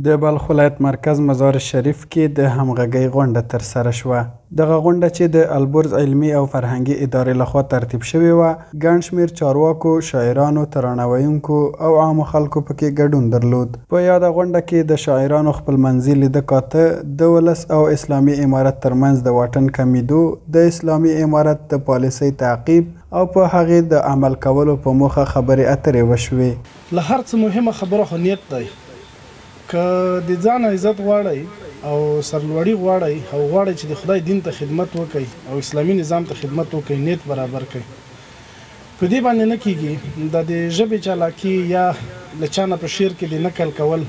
د بلخ ولایت مرکز مزار شریف کې د همغږۍ غونډه ترسره شوه. دغه غونډه چې د البرز علمي او فرهنګي ادارې لخوا ترتیب شوې وه، ګڼ شمېر چارواکو، شاعرانو، ترانه ویونکو او عامو خلکو پکې ګډون درلود. په یاده غونډه کې د شاعرانو خپلمنځي لیده کاته، د ولس او اسلامي امارت ترمنځ د واټن کمیدو، د اسلامي امارت د پالیسۍ تعقیب او په هغې د عمل کولو په موخه خبرې اترې وشوې. له هر څه مهمه خبره خو نیت دی. که د ځان عزت غواړئ او سرلوړي غواړئ او غواړئ چې د خدای دین ته خدمت وکړئ او اسلامي نظام ته خدمت وکړئ، نیت برابر کړئ. په دې باندې نه کیږي د ژبې چالاکي یا له چا نه په شعر کې د نقل کول،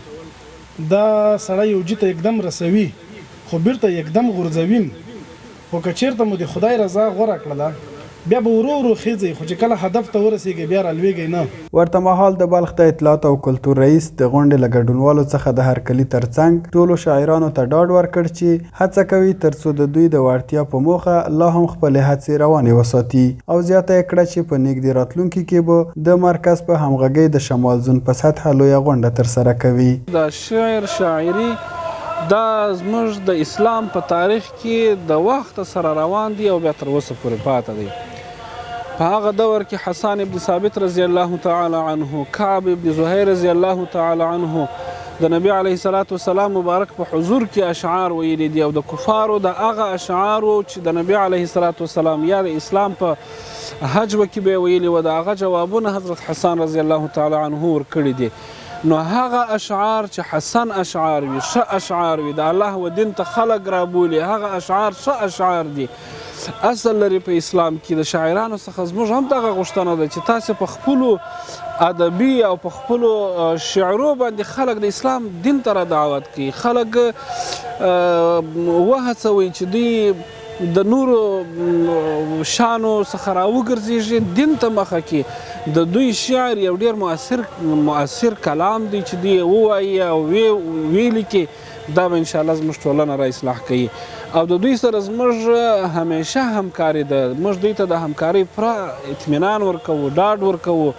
دا سړی یو جي ته یکدم رسوي خو بیرته یکدم غورځوي. خو که چېرته مو د خدای رضا غوره کړله، بیا به ورو ورو خیځئ، خو چې کله هدف ته ورسېږئ بیا رالویږئ نه. ورته مهال د بلخ د اطلاعات او کلتور رئیس د غونډې له ګډونوالو څخه د هرکلي ترڅنګ ټولو شاعرانو ته ډاډ ورکړ چې هڅه کوي ترڅو د دوی د وړتیا په موخه لا هم خپلې هڅې روانې وساتي، او زیاته یې کړه چې په نږدې راتلونکي کې به د مرکز په همغږۍ د شمال زون په سطحه لویه غونډه ترسره کوي. د شعر شاعري دا زموږ د اسلام په تاریخ کې د وخت سره روان دی او بیا تر اوسه پورې پاته دی. په هغه دور کې حسان ابن ثابت رضی الله تعالی عنه، کعب ابن زهیر رضی الله تعالی عنه د نبی علیه الصلاة والسلام مبارک په حضور کې اشعار ویلي دي، او د کفارو د هغه اشعارو چې د نبی علیه الصلاة والسلام یا د اسلام په حجوه کې به یې ویلي وه، د هغه جوابونه حضرت حسان رضی الله تعالی عنه ورکړي دي. نو هغه اشعار چې حسن اشعار وي، ښه اشعار وي، د الله و دین ته خلک رابولي، هغه اشعار ښه اشعار دي، اصل لري په اسلام کې. د شاعرانو څخه زموږ هم دغه غوښتنه ده چې تاسې په خپلو ادبي او په خپلو شعرو باندې خلک د اسلام دین ته را دعوت کړي، خلک وهڅوئ چې دوی د نورو شانو څخه راوګرځېږي، دین ته مخه کړي. د دوی شعر یو ډېر مؤثر کلام دی چې دوی ووایي او ویې لیکي، دا به انشاءالله زموږ ټولنه را اصلاح کوي. او د دوی سره زموږ همیشه همکاري ده، موږ دوی ته د همکارۍ پوره اطمینان ورکوو، ډاډ ورکوو،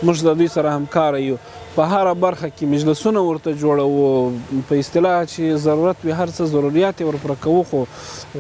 موږ د دوی سره همکاره یو. په هره برخه کې مجلسونه ورته جوړوو، په اصطلاح چې ضرورت وي هر څه ضروریات یې ورپوره کوو، خو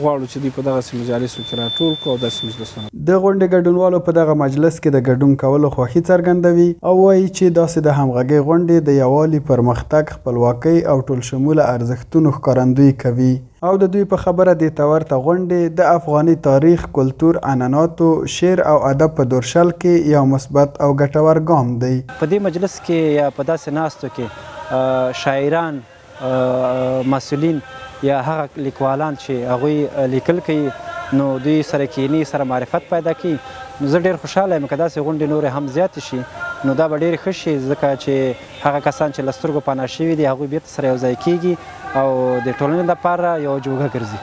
غواړو چې دوی په دغسې مجالسو کې راټول کړو او داسې مجلسونه. د غونډې ګډونوالو په دغه مجلس کې د ګډون کولو خوښي څرګندوي او وایي چې داسې د همغږۍ غونډې د یووالي، پرمختګ، خپلواکۍ او ټولشموله ارزښتونو ښکارندویي کوي. او د دوی په خبره دې ته ورته غونډې د افغاني تاریخ، کلتور، عنعناتو، شعر او ادب په دورشل کې یو مثبت او ګټور ګام دی. په دې مجلس کې یا په داسې ناستو کې شاعران، مسؤلین یا هغه لیکوالان چې هغوی لیکل کوي، نو دوی سره کینی، سره معرفت پیدا کوي. نو زه ډېر خوشحاله یم که داسې غونډې نورې هم زیاتې شي، نو دا به ډېرې ښه شي، ځکه چې هغه کسان چې له سترګو پناه شوي دي هغوی بېرته سره یو ځای کېږي او د ټولنې لپاره یو جوګه ګرځي.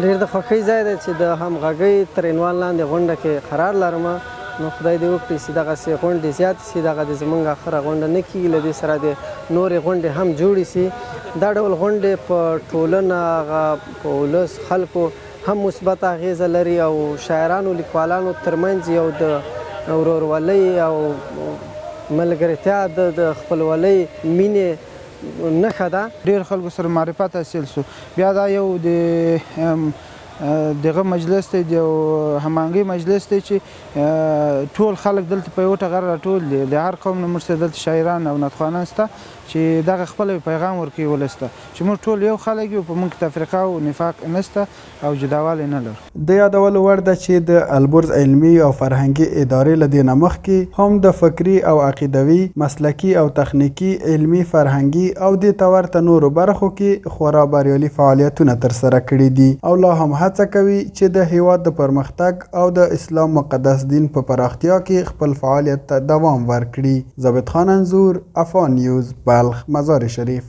ډېر د خوښۍ ځای دی چې د همغږۍ تر عنوان لاندې غونډه کې قرار لرم. نو خدای دې وکړي چې دغسې غونډې زیاتې شي، دغه د زموږ اخره غونډه نه کېږي، له دې سره د نورې غونډې هم جوړې شي. دا ډول غونډې په ټولنه، هغه په ولس خلکو هم مثبت اغیزه لري او شاعرانو، لیکوالانو ترمنځ یو د ورورولۍ او ملګرتیا، د خپلولۍ، مینې نښه ده. ډېر خلکو سره معرفت حاصل سو. بیا دا یو د دغه مجلس دی، د همغږۍ مجلس دی چې ټول خلک دلته په یوه ټغر راټول دي، د هر قوم نه موږ سره دلته شاعران او نطخوانان شته چې دغه خپل پیغام ورکوي ولس ته چې موږ ټول یو خلک یو، په موږ کې تفریقه او نفاق نشته او جداوالی نه لرو. د یادولو وړ ده چې د البرز علمي او فرهنګي ادارې له دې نه مخکې هم د فکري او عقیدوي، مسلکي او تخنیکي، علمي، فرهنګي او دې ته ورته نورو برخو کې خورا بریالي فعالیتونه ترسره کړي دي، او لا هم هڅه کوي چې د هیواد د پرمختګ او د اسلام مقدس دین په پراختیا کې خپل فعالیت ته دوام ورکړي. ضابط خان انځور، افغان نیوز، بلخ، مزار شریف.